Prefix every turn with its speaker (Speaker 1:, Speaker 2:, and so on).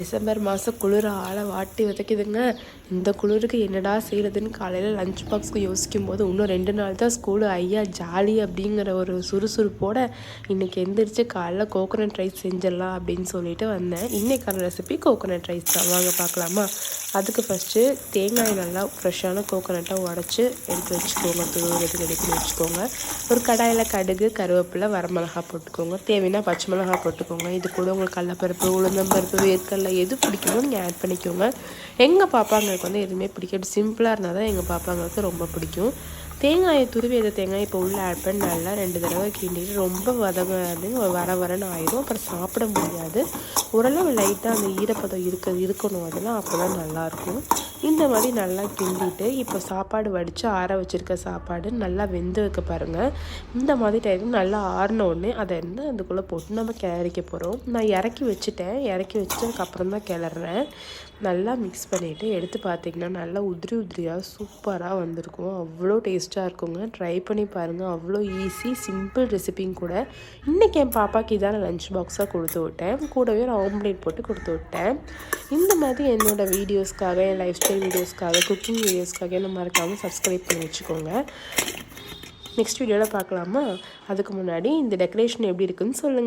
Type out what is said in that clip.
Speaker 1: December மாதம் குளிர் ஆளை வாட்டி வதைக்குதுங்க. இந்த குளிருக்கு என்னடா செய்கிறதுன்னு காலையில் லஞ்ச் பாக்ஸ்க்கு யோசிக்கும் போது இன்னும் 2 நாள் தான் ஸ்கூலு. ஐயா ஜாலி அப்படிங்கிற ஒரு சுறுசுறுப்போட இன்றைக்கி எந்திரிச்சு காலைல கோகோனட் ரைஸ் செஞ்சிடலாம் அப்படின்னு சொல்லிட்டு வந்தேன். இன்றைக்கான ரெசிபி கோகோனட் ரைஸ் தான். வாங்க பார்க்கலாமா? அதுக்கு ஃபஸ்ட்டு தேங்காய் நல்லா ஃப்ரெஷ்ஷான கோகோனட்டாக உடச்சி எடுத்து வச்சுக்கோங்க. துருவுறதுக்கு ரெடி பண்ணி வச்சுக்கோங்க. ஒரு கடாயில் கடுகு, கருவேப்பிலை, வரமிளகா போட்டுக்கோங்க. தேவைன்னா பச்சை மிளகா போட்டுக்கோங்க. இது கூட உங்களுக்கு கடலப்பருப்பு, உளுந்தம்பருப்பு, வேர்க்கடலை எது பிடிக்குமோ நீங்கள் ஆட் பண்ணிக்கோங்க. எங்கள் பாப்பாங்களுக்கு வந்து எதுவுமே பிடிக்காது. சிம்பிளாக இருந்தால் தான் எங்கள் பாப்பாங்களுக்கு ரொம்ப பிடிக்கும். தேங்காயை துருவி அந்த தேங்காய் இப்போ உள்ளே ஆட் பண்ணி நல்லா 2 தடவை கிண்டிட்டு ரொம்ப வதங்க வரன்னு ஆயிடும். அப்புறம் சாப்பிட முடியாது. ஓரளவு லைட்டாக அந்த ஈரப்பதம் இருக்கணும். அதெல்லாம் அப்போ தான் நல்லாயிருக்கும். இந்த மாதிரி நல்லா கிண்டிட்டு இப்போ சாப்பாடு வடித்து ஆற வச்சுருக்க சாப்பாடு நல்லா வெந்து வைக்க பாருங்கள். இந்த மாதிரி டைம் நல்லா ஆறின உடனே அதை அதுக்குள்ளே போட்டு நம்ம கிளறிக்க போகிறோம். நான் இறக்கி வச்சுட்டேன். இறக்கி வச்சுட்டு அதுக்கப்புறம் தான் கிளறேன். நல்லா மிக்ஸ் பண்ணிவிட்டு எடுத்து பார்த்திங்கன்னா நல்லா உதிரியாக சூப்பராக வந்திருக்கும். அவ்வளோ டேஸ்ட்டாக இருக்குங்க. ட்ரை பண்ணி பாருங்கள். அவ்வளோ ஈஸி, சிம்பிள் ரெசிபியும் கூட. இன்றைக்கி என் பாப்பாவுக்கு இதான லஞ்ச் பாக்ஸாக கொடுத்து விட்டேன். கூடவே ஒரு ஆம்லேட் போட்டு கொடுத்து விட்டேன். இந்த மாதிரி என்னோடய வீடியோஸ்க்காக, என் லைஃப் ஸ்டைல் வீடியோஸ்க்காக, குக்கிங் வீடியோஸ்க்காக என்ன மறக்காமல் சப்ஸ்கிரைப் பண்ணி வச்சுக்கோங்க. நெக்ஸ்ட் வீடியோவில் பார்க்கலாமா? அதுக்கு முன்னாடி இந்த டெக்கரேஷன் எப்படி இருக்குன்னு சொல்லுங்கள்.